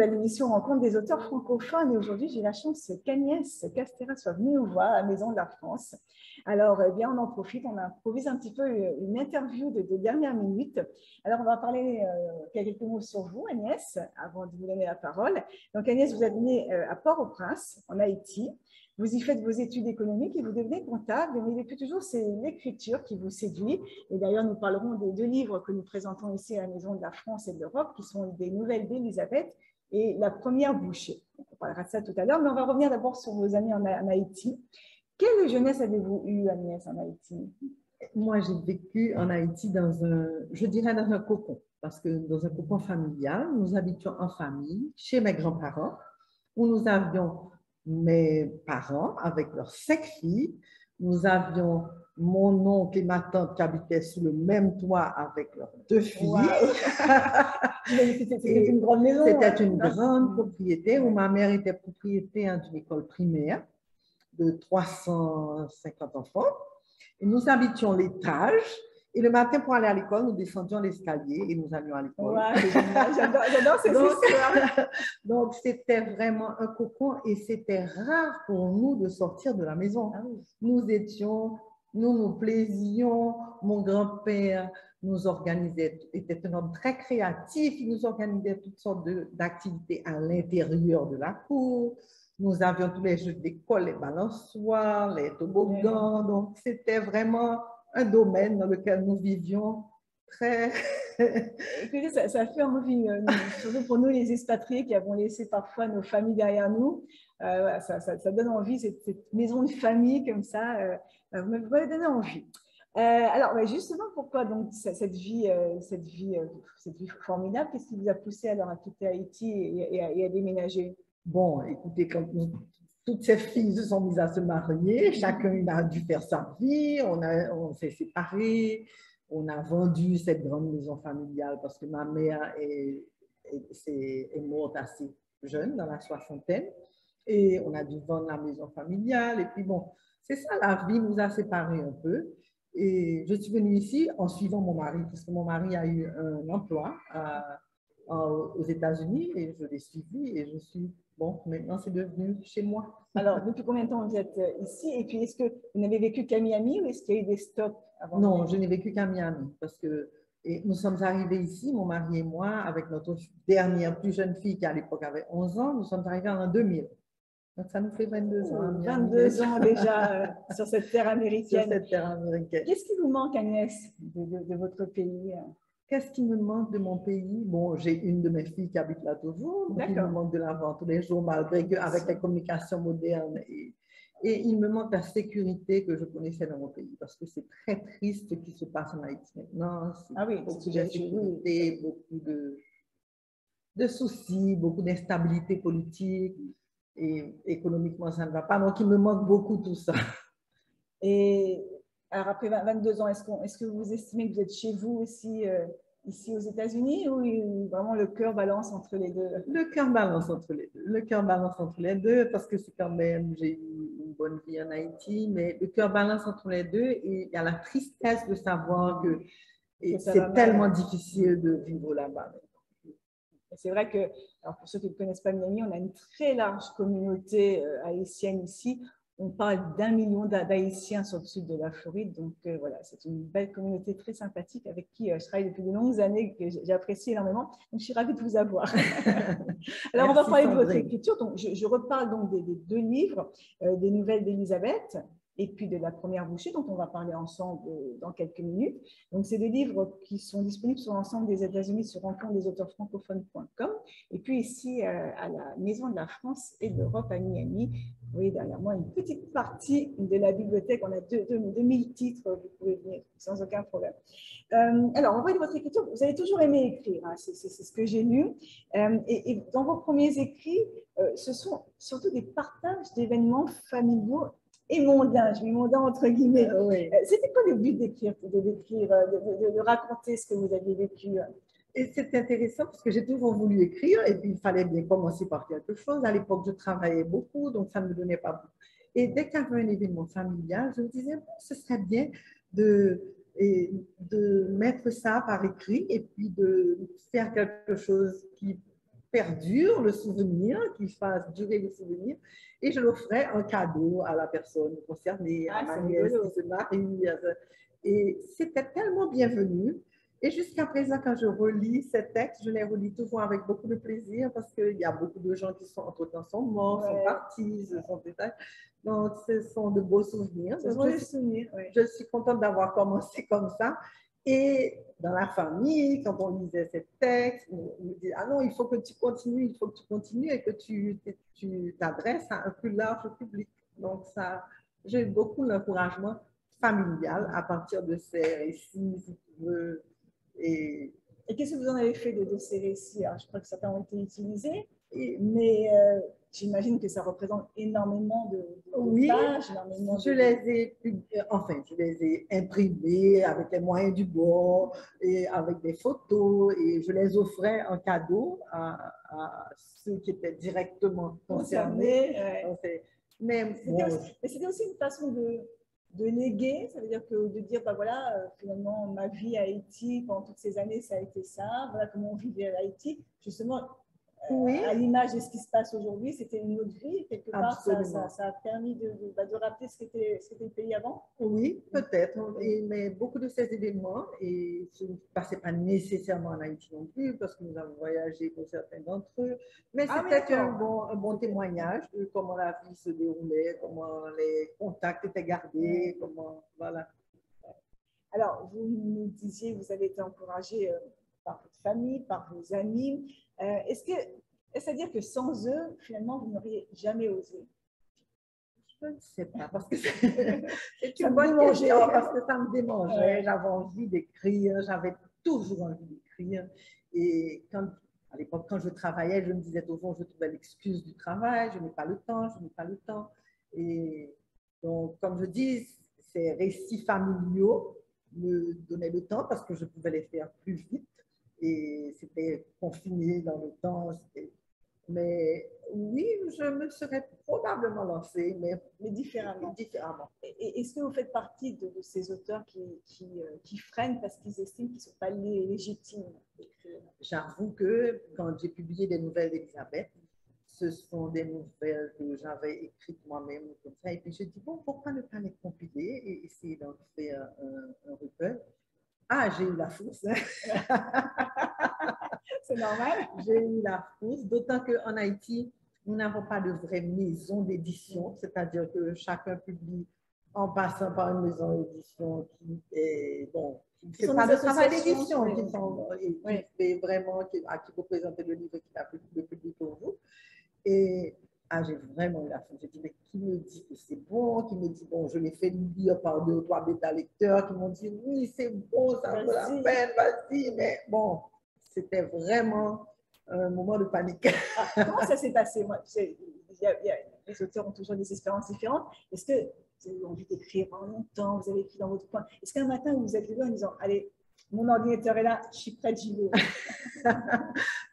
nouvelle émission Rencontre des auteurs francophones. Et aujourd'hui, j'ai la chance qu'Agnès Castera soit venue nous voir à la Maison de la France. Alors, eh bien, on en profite, on improvise un petit peu une interview de dernière minute. Alors, on va parler quelques mots sur vous, Agnès, avant de vous donner la parole. Donc, Agnès, vous êtes née à Port-au-Prince, en Haïti. Vous y faites vos études économiques et vous devenez comptable, mais depuis toujours, c'est l'écriture qui vous séduit. Et d'ailleurs, nous parlerons des deux livres que nous présentons ici à la Maison de la France et de l'Europe, qui sont des nouvelles d'Elisabeth et La première bouchée. On parlera de ça tout à l'heure, mais on va revenir d'abord sur vos années en Haïti. Quelle jeunesse avez-vous eue, Agnès, en Haïti? Moi, j'ai vécu en Haïti dans je dirais dans un cocon, parce que dans un cocon familial, nous habitions en famille chez mes grands-parents, où nous avions mes parents avec leurs 5 filles. Nous avions mon oncle et ma tante qui habitaient sous le même toit avec leurs 2 filles. Wow. C'était une grande maison. C'était une grande propriété où ma mère était propriétaire d'une école primaire de 350 enfants. Et nous habitions l'étage. Et le matin, pour aller à l'école, nous descendions l'escalier et nous allions à l'école. Ouais, j'adore ces histoires. Donc, c'était vraiment un cocon et c'était rare pour nous de sortir de la maison. Nous nous plaisions. Mon grand-père nous organisait, était un homme très créatif. Il nous organisait toutes sortes d'activités à l'intérieur de la cour. Nous avions tous les jeux d'école, les balançoires, les toboggans. Donc, c'était vraiment un domaine dans lequel nous vivions très... Écoutez, ça fait envie, surtout pour nous les expatriés qui avons laissé parfois nos familles derrière nous. Ça donne envie, cette maison de famille comme ça, vous m'avez donné envie. Alors, justement, pourquoi donc cette vie formidable? Qu'est-ce qui vous a poussé alors à quitter Haïti et à déménager? Bon, écoutez, quand toutes ces filles se sont mises à se marier, chacun a dû faire sa vie, on s'est séparés, on a vendu cette grande maison familiale parce que ma mère est morte assez jeune, dans la soixantaine, et on a dû vendre la maison familiale. Et puis bon, c'est ça, la vie nous a séparés un peu. Et je suis venue ici en suivant mon mari, parce que mon mari a eu un emploi aux États-Unis et je l'ai suivi et je suis, bon, maintenant c'est devenu chez moi. Alors, depuis combien de temps vous êtes ici? Et puis, est-ce que vous n'avez vécu qu'à Miami ou est-ce qu'il y a eu des stops avant? Non, je n'ai vécu qu'à Miami parce que nous sommes arrivés ici, mon mari et moi, avec notre dernière plus jeune fille qui à l'époque avait 11 ans, nous sommes arrivés en 2000. Donc, ça nous fait 22 ans. 22 ans déjà sur cette terre américaine. Sur cette terre américaine. Qu'est-ce qui vous manque, Agnès, de votre pays? Qu'est-ce qui me manque de mon pays? Bon, j'ai une de mes filles qui habite là toujours, donc il me manque de la voir tous les jours, malgré qu'avec les communications modernes. Et il me manque la sécurité que je connaissais dans mon pays, parce que c'est très triste ce qui se passe en Haïti maintenant. Ah oui, beaucoup d'insécurité, beaucoup de soucis, beaucoup d'instabilité politique. Et économiquement, ça ne va pas. Donc, il me manque beaucoup tout ça. Et alors, après 22 ans, est-ce que vous estimez que vous êtes chez vous aussi, ici aux États-Unis, ou vraiment le cœur balance entre les deux? Le cœur balance entre les deux. Le cœur balance entre les deux parce que c'est quand même, j'ai eu une bonne vie en Haïti, mais le cœur balance entre les deux et il y a la tristesse de savoir que c'est tellement difficile de vivre là-bas. C'est vrai que, alors pour ceux qui ne connaissent pas Miami, on a une très large communauté haïtienne ici. On parle d'1 million d'Haïtiens sur le sud de la Floride. Donc voilà, c'est une belle communauté très sympathique avec qui je travaille depuis de longues années, que j'apprécie énormément. Donc je suis ravie de vous avoir. Alors on va parler de votre écriture. Donc, je reparle donc des 2 livres, des nouvelles d'Elisabeth et puis de La première bouchée, dont on va parler ensemble dans quelques minutes. Donc, c'est des livres qui sont disponibles sur l'ensemble des États-Unis sur rencontredesauteurfrancophones.com. Et puis ici, à la Maison de la France et de l'Europe à Miami, vous voyez derrière moi une petite partie de la bibliothèque. On a 2000 titres, vous pouvez venir sans aucun problème. Alors, on va voir de votre écriture. Vous avez toujours aimé écrire, hein, c'est ce que j'ai lu. Et dans vos premiers écrits, ce sont surtout des partages d'événements familiaux et mondain, je mets mondain entre guillemets. Oui. C'était quoi le but d'écrire, de raconter ce que vous aviez vécu? Et c'est intéressant parce que j'ai toujours voulu écrire et puis il fallait bien commencer par quelque chose. À l'époque, je travaillais beaucoup, donc ça ne me donnait pas beaucoup. Et dès qu'il y avait un événement familial, je me disais, bon, ce serait bien de mettre ça par écrit et puis de faire quelque chose qui perdure le souvenir, qui fasse durer le souvenir, et je l'offrais en cadeau à la personne concernée, à ma nièce qui se marie. Et c'était tellement bienvenu. Et jusqu'à présent, quand je relis ces textes, je les relis toujours avec beaucoup de plaisir parce qu'il y a beaucoup de gens qui sont entre-temps sont morts, sont partis, sont détaillés. Donc, ce sont de beaux souvenirs. Je suis contente d'avoir commencé comme ça. Et dans la famille, quand on lisait ces textes, on me dit, ah non, il faut que tu continues, il faut que tu continues et que tu t'adresses à un plus large public. Donc, ça, j'ai eu beaucoup d'encouragement familial à partir de ces récits, si tu veux. Et qu'est-ce que vous en avez fait de ces récits? Alors, je crois que certains ont été utilisés, mais j'imagine que ça représente énormément de pages. Je les ai imprimés avec les moyens du bord et avec des photos et je les offrais en cadeau à ceux qui étaient directement concernés. Mais c'était aussi une façon de léguer, ça veut dire que de dire, bah voilà, finalement, ma vie à Haïti, pendant toutes ces années, ça a été ça, voilà comment on vivait à Haïti. Justement, à l'image de ce qui se passe aujourd'hui, c'était une autre vie, quelque part, ça a permis de rappeler ce qu'était le pays avant. Oui, peut-être, mais beaucoup de ces éléments, et ce ne passait pas nécessairement en Haïti non plus, parce que nous avons voyagé pour certains d'entre eux, mais c'était un bon témoignage de comment la vie se déroulait, comment les contacts étaient gardés, comment, voilà. Alors, vous nous disiez, vous avez été encouragé par votre famille, par vos amis. C'est-à-dire que sans eux, finalement, vous n'auriez jamais osé? Je ne sais pas, parce que c'est une bonne question, parce que ça me démangeait. J'avais envie d'écrire, j'avais toujours envie d'écrire. Et à l'époque, quand je travaillais, je me disais toujours, je trouvais l'excuse du travail, je n'ai pas le temps, je n'ai pas le temps. Et donc, comme je dis, ces récits familiaux me donnaient le temps parce que je pouvais les faire plus vite. Et c'était confiné dans le temps. Mais oui, je me serais probablement lancée, mais différemment. Et est-ce que vous faites partie de ces auteurs qui freinent parce qu'ils estiment qu'ils ne sont pas légitimes? J'avoue que quand j'ai publié des nouvelles d'Elisabeth, ce sont des nouvelles que j'avais écrites moi-même comme ça. Et puis je dis, bon, pourquoi ne pas les compiler et essayer d'en faire un recueil? Ah, j'ai eu la frousse. C'est normal. J'ai eu la frousse, d'autant qu'en Haïti, nous n'avons pas de vraie maison d'édition, c'est-à-dire que chacun publie en passant par une maison d'édition qui est, bon, qui ne fait pas de travail d'édition, qui fait vraiment, qui peut présenter le livre qui a le public pour vous. Et j'ai vraiment eu la frousse. J'ai dit, mais qui me dit que c'est bon? Qui me dit, bon, je l'ai fait lire par 2 ou 3 bêta-lecteurs qui m'ont dit, oui, c'est bon, ça vaut la peine, vas-y, mais bon. C'était vraiment un moment de panique. Comment ça s'est passé? Les auteurs ont toujours des expériences différentes. Est-ce que vous avez envie d'écrire pendant longtemps, vous avez écrit dans votre coin? Est-ce qu'un matin, vous vous êtes levé en disant, allez, mon ordinateur est là, je suis prête, j'y vais?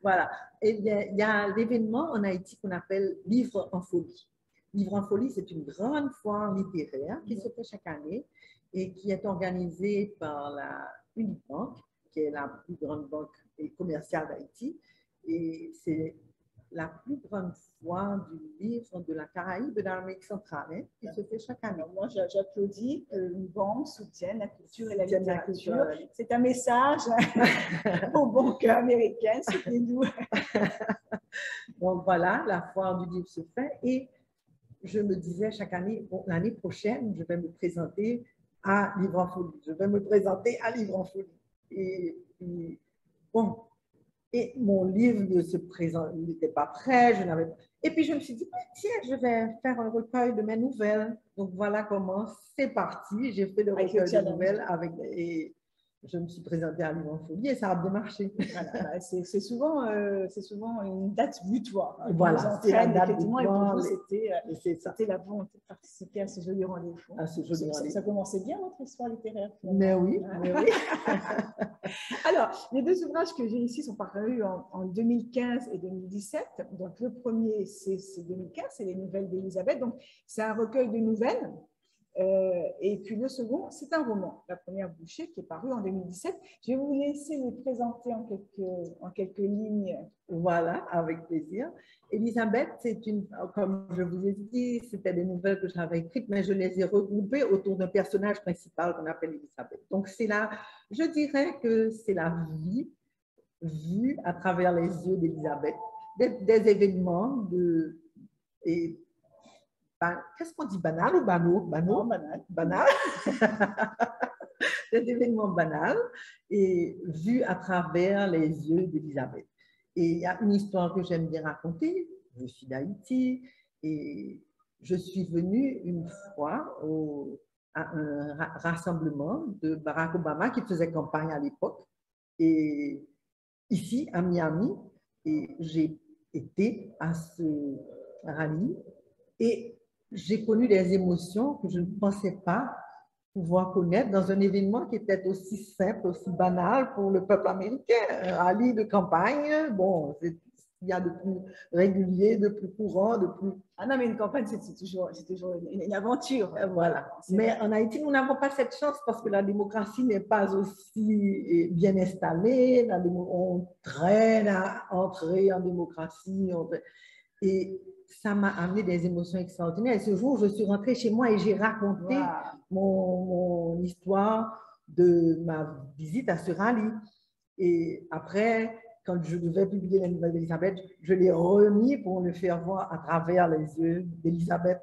Voilà. Eh bien, il y a l'événement en Haïti qu'on appelle Livre en folie. Livre en folie, c'est une grande foire littéraire qui se fait chaque année et qui est organisée par la Unibank, qui est la plus grande banque commerciale d'Haïti. Et c'est la plus grande foire du livre de la Caraïbe et de l'Amérique centrale qui se fait chaque année. Alors moi, j'applaudis que une banque soutienne la culture et la littérature. C'est un message aux banques américaines, soutenez-nous. Donc voilà, la foire du livre se fait et je me disais chaque année, bon, l'année prochaine, je vais me présenter à Livre en folie. Je vais me présenter à Livre en folie. Et bon, et mon livre n'était pas prêt, je n'avais pas. Et puis je me suis dit, tiens, je vais faire un recueil de mes nouvelles. Donc voilà comment c'est parti. J'ai fait le recueil de nouvelles et je me suis présentée à Livre en folie et ça a bien marché. Voilà, c'est souvent une date butoir. Voilà, c'est la date butoir. Et pour vous, c'était la volonté de participer à ce joli rendez-vous. Ça commençait bien votre histoire littéraire. Mais oui, mais oui. Alors, les 2 ouvrages que j'ai ici sont parus en 2015 et 2017. Donc, le premier, c'est 2015, c'est les nouvelles d'Elisabeth. Donc, c'est un recueil de nouvelles. Et puis le second, c'est un roman, La première bouchée, qui est paru en 2017. Je vais vous laisser les présenter en quelques lignes. Voilà, avec plaisir. Elisabeth, c'est une, comme je vous ai dit, c'était des nouvelles que j'avais écrites, mais je les ai regroupées autour d'un personnage principal qu'on appelle Elisabeth. Donc, je dirais que c'est la vie vue à travers les yeux d'Elisabeth, des événements et qu'est-ce qu'on dit, banal ou banaux? Non, banal. Banal. Des événements banals et vus à travers les yeux d'Elisabeth. Et il y a une histoire que j'aime bien raconter. Je suis d'Haïti et je suis venue une fois à un rassemblement de Barack Obama qui faisait campagne à l'époque. Et ici, à Miami, et j'ai été à ce rallye et j'ai connu des émotions que je ne pensais pas pouvoir connaître dans un événement qui était aussi simple, aussi banal pour le peuple américain. Un rallye de campagne, bon, il y a de plus régulier, de plus courant, de plus... Ah non, mais une campagne, c'est toujours une aventure. Voilà. Mais en Haïti, nous n'avons pas cette chance parce que la démocratie n'est pas aussi bien installée. On traîne à entrer en démocratie. Et ça m'a amené des émotions extraordinaires. Et ce jour, je suis rentrée chez moi et j'ai raconté mon histoire de ma visite à ce rallye. Et après, quand je devais publier la nouvelle d'Elisabeth, je l'ai remis pour le faire voir à travers les yeux d'Elisabeth.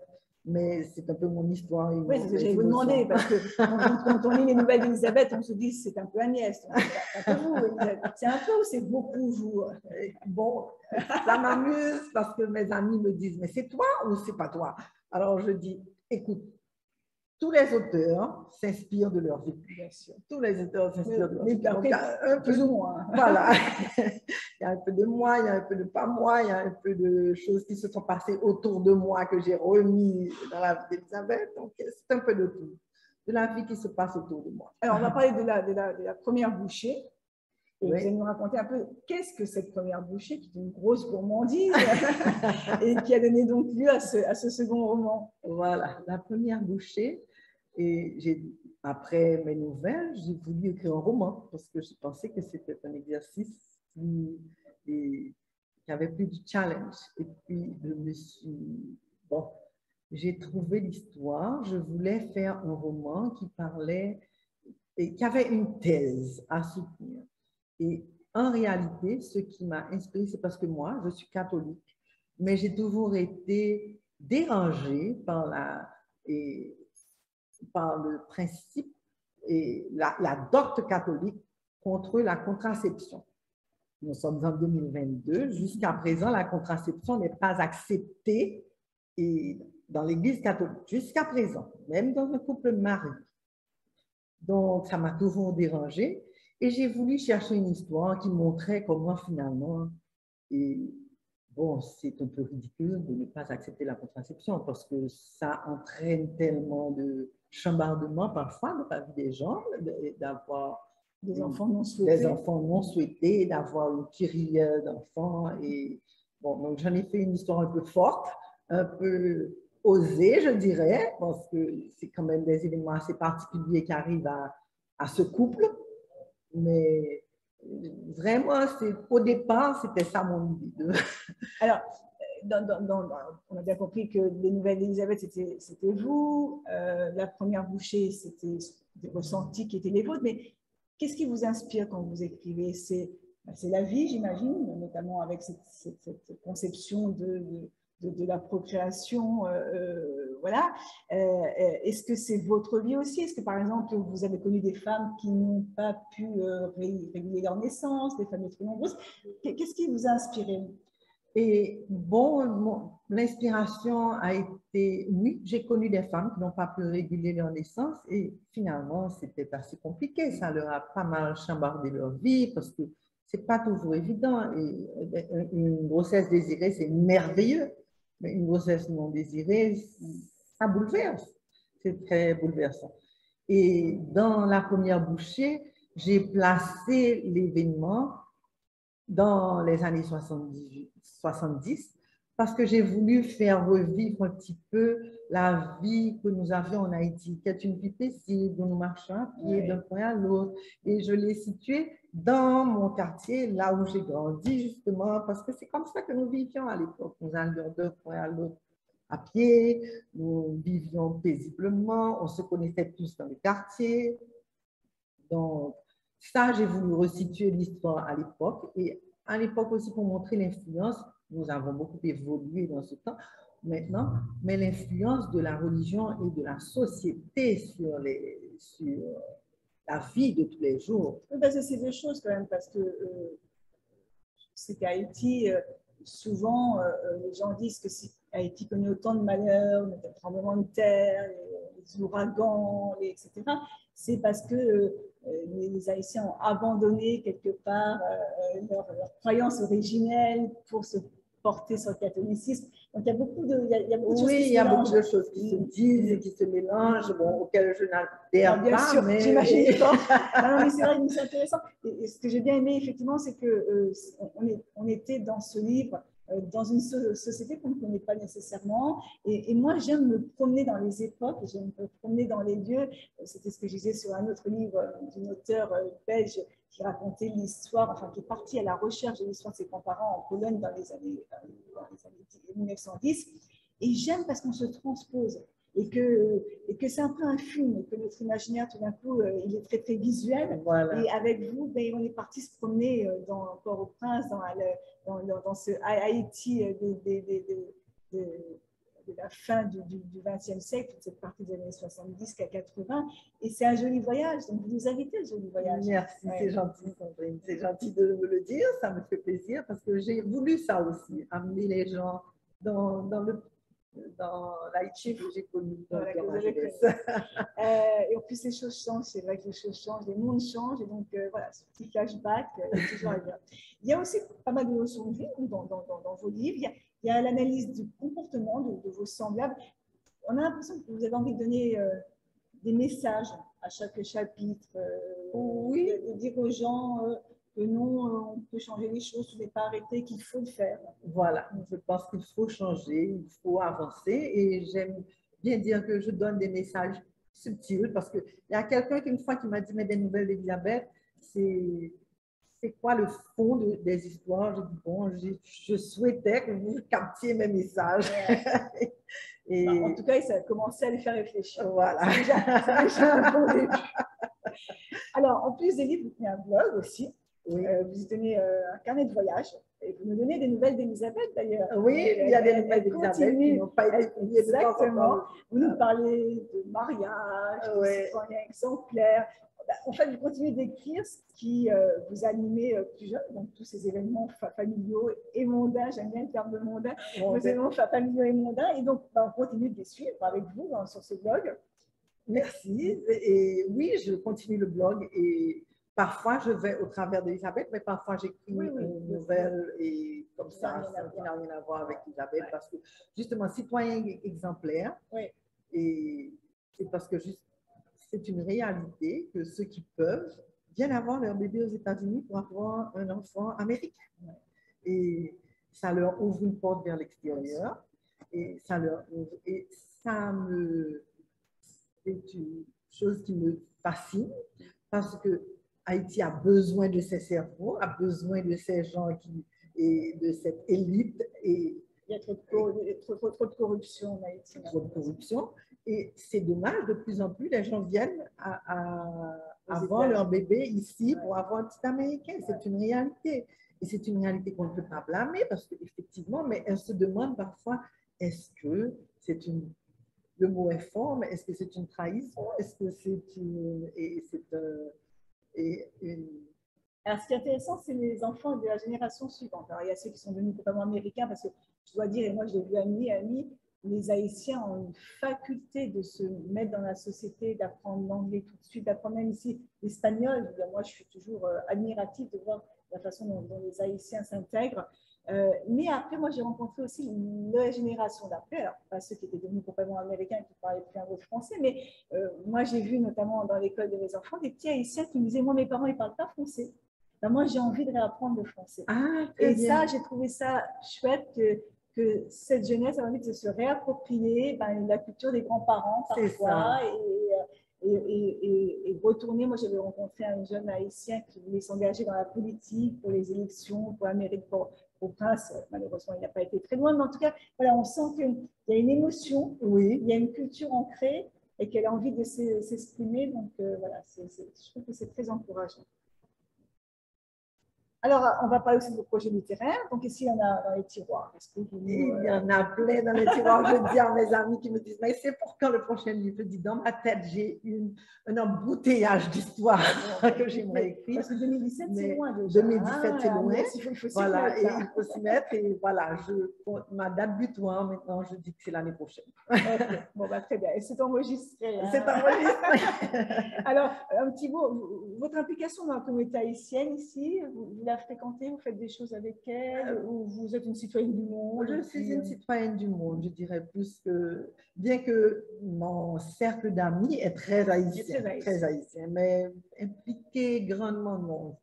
Mais c'est un peu mon histoire. Oui, c'est ce que j'allais vous demander, parce que quand on lit les nouvelles d'Elisabeth, on se dit c'est un peu Agnès. C'est un peu vous, c'est un peu ou c'est beaucoup vous? Bon, ça m'amuse parce que mes amis me disent, mais c'est toi ou c'est pas toi? Alors je dis, écoute, tous les auteurs s'inspirent de leur vie. Bien sûr. Tous les auteurs s'inspirent de leur vie. Donc, un peu ou moins. Voilà. Il y a un peu de moi, il y a un peu de pas moi, il y a un peu de choses qui se sont passées autour de moi que j'ai remis dans la vie d'Elisabeth. Donc, c'est un peu de tout. De la vie qui se passe autour de moi. Alors, on va parler de la première bouchée. Et oui. Vous allez nous raconter un peu qu'est-ce que cette première bouchée, qui est une grosse gourmandise et qui a donné donc lieu à ce second roman. Voilà, la première bouchée. Et après mes nouvelles, j'ai voulu écrire un roman parce que je pensais que c'était un exercice qui avait plus de challenge. Et puis, bon, j'ai trouvé l'histoire. Je voulais faire un roman qui parlait et qui avait une thèse à soutenir. Et en réalité, ce qui m'a inspiré, c'est parce que moi, je suis catholique, mais j'ai toujours été dérangée par le principe et la docte catholique contre la contraception. Nous sommes en 2022. Jusqu'à présent, la contraception n'est pas acceptée dans l'Église catholique. Jusqu'à présent, même dans un couple marié. Donc, ça m'a toujours dérangée. Et j'ai voulu chercher une histoire qui montrait comment finalement, et bon, c'est un peu ridicule de ne pas accepter la contraception parce que ça entraîne tellement de chambardement parfois dans la vie des gens, d'avoir des enfants non souhaités, d'avoir une kyrielle d'enfants. Et bon, donc j'en ai fait une histoire un peu forte, un peu osée, je dirais, parce que c'est quand même des événements assez particuliers qui arrivent à ce couple. Mais vraiment, au départ, c'était ça mon idée. Alors, on a bien compris que les nouvelles d'Elisabeth, c'était vous. La première bouchée, c'était des ressentis qui étaient les vôtres. Mais qu'est-ce qui vous inspire quand vous écrivez? C'est la vie, j'imagine, notamment avec cette conception de la procréation. Voilà. Est-ce que c'est votre vie aussi? Est-ce que, par exemple, vous avez connu des femmes qui n'ont pas pu réguler leur naissance, des familles trop nombreuses? Qu'est-ce qui vous a inspiré? Et bon, l'inspiration a été, oui, j'ai connu des femmes qui n'ont pas pu réguler leur naissance et finalement, c'était assez compliqué. Ça leur a pas mal chambardé leur vie parce que c'est pas toujours évident. Et une grossesse désirée, c'est merveilleux, mais une grossesse non désirée, ça bouleverse. C'est très bouleversant. Et dans la première bouchée, j'ai placé l'événement dans les années 70, parce que j'ai voulu faire revivre un petit peu la vie que nous avions en Haïti, qui est une vie paisible, où nous marchons à pied d'un point à l'autre. Et je l'ai située dans mon quartier, là où j'ai grandi, justement, parce que c'est comme ça que nous vivions à l'époque. Nous allions d'un point à l'autre à pied, nous vivions paisiblement, on se connaissait tous dans le quartier. Donc, ça, j'ai voulu resituer l'histoire à l'époque. Et à l'époque aussi, pour montrer l'influence, nous avons beaucoup évolué dans ce temps maintenant, mais l'influence de la religion et de la société sur la vie de tous les jours. Oui, parce que c'est deux choses quand même, parce que c'est qu'Haïti, souvent, les gens disent que Haïti connaît autant de malheurs, des tremblements de terre, les ouragans, etc. C'est parce que les Haïtiens ont abandonné quelque part leur croyance originelle pour se porter sur le catholicisme. Donc il y a beaucoup de, il y a beaucoup de choses qui se mélangent. Oui, il y a beaucoup de choses qui se disent et qui se mélangent, bon, auxquelles je n'adhère bien pas. Sûr, mais j'imagine pas. Non, mais c'est vrai, mais c'est intéressant. Et ce que j'ai bien aimé, effectivement, c'est que on était dans ce livre dans une société qu'on ne connaît pas nécessairement. Et moi, j'aime me promener dans les époques, j'aime me promener dans les lieux. C'était ce que je disais sur un autre livre d'une auteure belge qui racontait l'histoire, enfin qui est partie à la recherche de l'histoire de ses grands-parents en Pologne dans les années 1910. Et j'aime parce qu'on se transpose. Et que c'est un peu un film, que notre imaginaire, tout d'un coup, il est très, très visuel. Voilà. Et avec vous, ben, on est parti se promener dans Port-au-Prince, dans ce Haïti de la fin du XXe siècle, cette partie des années 70 à 80. Et c'est un joli voyage, donc vous nous invitez à ce joli voyage. Merci, c'est gentil, Sandrine. C'est gentil de me le dire, ça me fait plaisir parce que j'ai voulu ça aussi, amener les gens dans l'Haïti que j'ai connu. Et en plus, les choses changent, c'est vrai que les choses changent, les mondes changent, et donc voilà, ce petit flashback est toujours agréable. Il y a aussi pas mal de notions de vie dans vos livres. Il y a l'analyse du comportement de vos semblables. On a l'impression que vous avez envie de donner des messages à chaque chapitre, oui. de dire aux gens que non, on peut changer les choses, tout n'est pas arrêté, qu'il faut le faire. Voilà, je pense qu'il faut changer, il faut avancer et j'aime bien dire que je donne des messages subtils parce qu'il y a quelqu'un qui une fois qui m'a dit, mais des nouvelles d'Elisabeth, c'est quoi le fond des histoires? Je dis, bon, je souhaitais que vous captiez mes messages. Et... Bah, en tout cas, ça a commencé à les faire réfléchir. Voilà. C'est déjà un bon début. Alors, en plus des livres, vous tenez un blog aussi. Oui. Vous tenez un carnet de voyage. Et vous nous donnez des nouvelles d'Elisabeth d'ailleurs. Oui, il y a des nouvelles d'Elisabeth qui n'ont pas été publiées. Exactement. Vous nous parlez de mariage, de citoyens exemplaires. En fait, vous continuez d'écrire ce qui vous animait plus jeune, donc tous ces événements familiaux et mondains, j'aime bien le terme de mondain, les événements familiaux et mondains, et donc on continue de les suivre avec vous sur ce blog. Merci. Et oui, je continue le blog et parfois je vais au travers d'Elisabeth, mais parfois j'écris une nouvelle et comme ça, qui n'a rien à voir avec Elisabeth, parce que justement, citoyen exemplaire, et c'est parce que c'est une réalité que ceux qui peuvent viennent avoir leur bébé aux États-Unis pour avoir un enfant américain. Et ça leur ouvre une porte vers l'extérieur. Et ça c'est une chose qui me fascine parce que Haïti a besoin de ces cerveaux, a besoin de ces gens et de cette élite. Et il y a trop de corruption en Haïti. Trop de corruption. Et c'est dommage, de plus en plus, les gens viennent à avoir leur bébé ici pour avoir un petit Américain. C'est une réalité. Et c'est une réalité qu'on ne peut pas blâmer parce qu'effectivement, mais elle se demande parfois, est-ce que c'est une... Le mot est fort, mais est-ce que c'est une trahison? Est-ce que c'est une... Alors, ce qui est intéressant, c'est les enfants de la génération suivante. Alors, il y a ceux qui sont devenus totalement américains parce que je dois dire, et moi je l'ai vu à Miami, les Haïtiens ont une faculté de se mettre dans la société, d'apprendre l'anglais tout de suite, d'apprendre même ici l'espagnol. Moi, je suis toujours admirative de voir la façon dont les Haïtiens s'intègrent. Mais après, moi, j'ai rencontré aussi la génération d'après, pas ceux qui étaient devenus complètement américains et qui parlaient plus un mot français, mais moi, j'ai vu notamment dans l'école de mes enfants des petits Haïtiens qui me disaient, moi, mes parents, ils ne parlent pas français. Ben, moi, j'ai envie de réapprendre le français. Ah, et bien. Ça, j'ai trouvé ça chouette que cette jeunesse a envie de se réapproprier la culture des grands-parents parfois et retourner. Moi, j'avais rencontré un jeune haïtien qui voulait s'engager dans la politique pour les élections, pour l'Amérique au Prince. Malheureusement, il n'a pas été très loin, mais en tout cas, voilà, on sent qu'il y a une émotion, Oui. il y a une culture ancrée et qu'elle a envie de s'exprimer. Donc, voilà, je trouve que c'est très encourageant. Alors, on va parler aussi de vos projets littéraires. Donc, ici, il y en a dans les tiroirs. Il y en a plein dans les tiroirs. Je dis à mes amis qui me disent, mais c'est pour quand le prochain livre? Je dis, dans ma tête, j'ai un embouteillage d'histoires que j'aimerais écrire. Parce que 2017, c'est loin déjà. 2017, c'est loin. Il faut s'y voilà, mettre. Et il faut s'y mettre. Et voilà, ma date butoir, maintenant, je dis que c'est l'année prochaine. Okay. Bon, très bien. Et c'est enregistré. Hein? C'est enregistré. Alors, un petit mot, votre implication dans la communauté haïtienne ici, vous la fréquentez, vous faites des choses avec elle, ou vous êtes une citoyenne du monde? Je suis une citoyenne du monde, je dirais plus que, bien que mon cercle d'amis est très haïtien, mais impliqué grandement, non.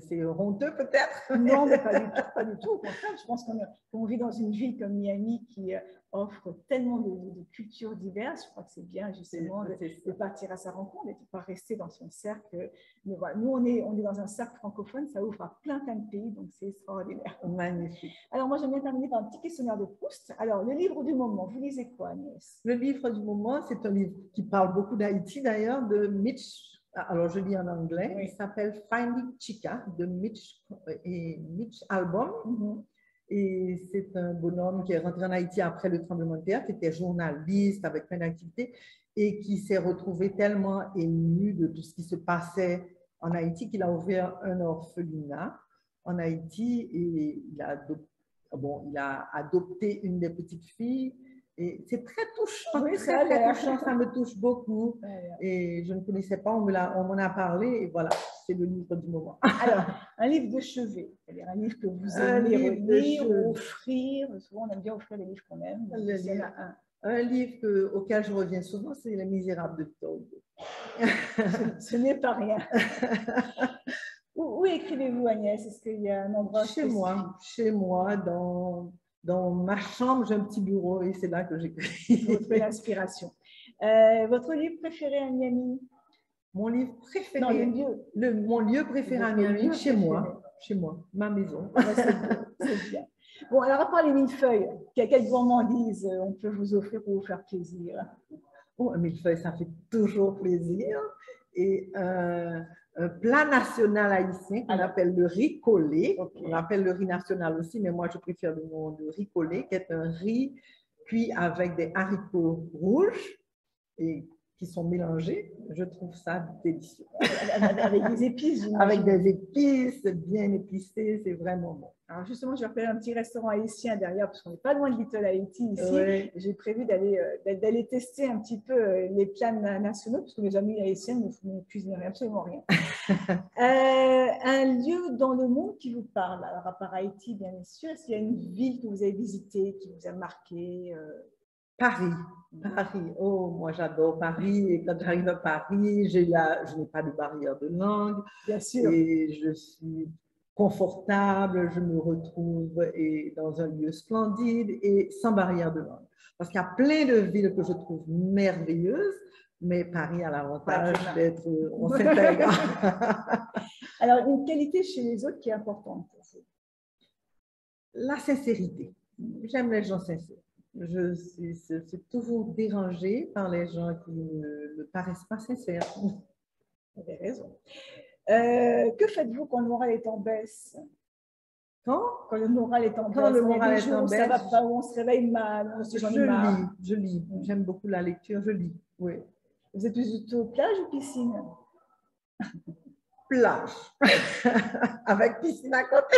C'est honteux peut-être. Non, mais pas du tout. Au contraire, je pense qu'on vit dans une ville comme Miami qui offre tellement de cultures diverses. Je crois que c'est bien justement de partir à sa rencontre et de ne pas rester dans son cercle. Mais voilà, nous, on est dans un cercle francophone, ça ouvre à plein de pays, donc c'est extraordinaire. Magnifique. Alors moi, j'aime bien terminer par un petit questionnaire de Proust. Alors, le livre du moment, vous lisez quoi, Agnès? Le livre du moment, c'est un livre qui parle beaucoup d'Haïti d'ailleurs, de Mitch. Alors, je lis en anglais. Oui. Il s'appelle Finding Chica de Mitch Albom. Mm-hmm. Et c'est un bonhomme qui est rentré en Haïti après le tremblement de terre, qui était journaliste avec plein d'activités et qui s'est retrouvé tellement ému de tout ce qui se passait en Haïti qu'il a ouvert un orphelinat en Haïti et il a adopté une des petites filles. Et c'est très touchant, oui, très touchant, ça me touche beaucoup. Et je ne connaissais pas, on m'en a parlé, et voilà, c'est le livre du moment. Alors, un livre de chevet, c'est-à-dire un livre que vous aimez relire ou offrir. Souvent, on aime bien offrir les livres qu'on aime. Un livre auquel je reviens souvent, c'est Les Misérables de Victor Hugo. Ce n'est pas rien. Où écrivez-vous, Agnès? Est-ce qu'il y a un endroit Chez moi, dans ma chambre, j'ai un petit bureau et c'est là que j'écris. Vous trouvez l'inspiration. Votre livre préféré à Miami? Mon livre préféré? Non, mon lieu préféré à Miami, chez moi, ma maison. C'est bien. Bon, alors à part les millefeuilles, quelle gourmandise on peut vous offrir pour vous faire plaisir? Oh, un millefeuille, ça fait toujours plaisir. Et un plat national haïtien qu'on appelle le riz collé. Okay. On appelle le riz national aussi, mais moi je préfère le nom de riz collé, qui est un riz cuit avec des haricots rouges et qui sont mélangés. Je trouve ça délicieux. Avec des épices, avec des épices bien épicées, c'est vraiment bon. Alors justement, je vais repérer un petit restaurant haïtien derrière, parce qu'on n'est pas loin de Little Haïti ici. Oui. J'ai prévu d'aller tester un petit peu les plats nationaux, parce que mes amis haïtiens ne cuisinent absolument rien. Un lieu dans le monde qui vous parle, alors à part Haïti, bien sûr, est-ce qu'il y a une ville que vous avez visitée, qui vous a marqué? Paris. Oh, moi j'adore Paris. Et quand j'arrive à Paris, je n'ai pas de barrière de langue. Bien sûr. Et je suis confortable, je me retrouve dans un lieu splendide et sans barrière de langue. Parce qu'il y a plein de villes que je trouve merveilleuses, mais Paris a l'avantage d'être, on s'intègre. Alors, une qualité chez les autres qui est importante pour vous? La sincérité. J'aime les gens sincères. Je suis toujours dérangée par les gens qui ne me paraissent pas sincères. Vous avez raison. Que faites-vous quand le moral est en baisse? Quand le moral est en baisse. Quand le moral est en baisse, ça va pas, on se réveille mal, on se dit j'en ai marre. Je lis. J'aime beaucoup la lecture, je lis. Oui. Vous êtes plutôt plage ou piscine? Plage. Avec piscine à côté.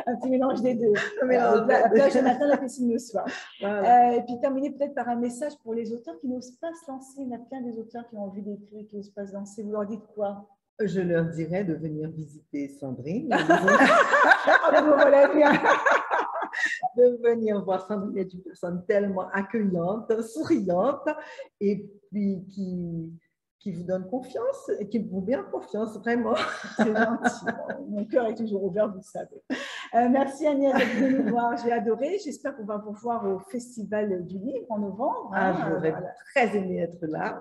Un petit mélange des deux. La plage le matin, la piscine le soir. Voilà. Et puis terminer peut-être par un message pour les auteurs qui n'osent pas se lancer. Il y en a plein des auteurs qui ont envie d'écrire, qui n'osent pas se lancer. Vous leur dites quoi? Je leur dirais de venir visiter Sandrine. De venir voir Sandrine, est une personne tellement accueillante, souriante, et puis qui vous donne confiance et qui vous met en confiance, vraiment. C'est gentil. Mon cœur est toujours ouvert, vous le savez. Merci Agnès d'être venue nous voir, j'ai adoré. J'espère qu'on va vous voir au Festival du Livre en novembre. J'aurais très aimé être là.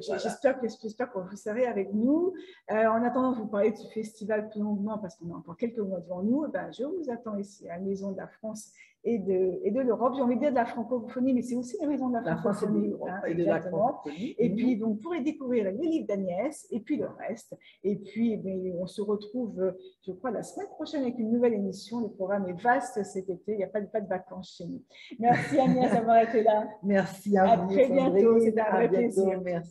J'espère que vous serez avec nous. En attendant de vous parler de ce festival plus longuement, parce qu'on a encore quelques mois devant nous, je vous attends ici à la Maison de la France et de l'Europe. J'ai envie de dire de la francophonie, mais c'est aussi la Maison de la francophonie. Et de la francophonie. Et puis, donc, vous pourrez découvrir les livres d'Agnès et puis le reste. Et puis, on se retrouve, je crois, la semaine prochaine avec une nouvelle émission. Le programme est vaste cet été. Il n'y a pas de vacances chez nous. Merci Agnès d'avoir été là. Merci à vous. À très bientôt. C'était un vrai plaisir. Merci.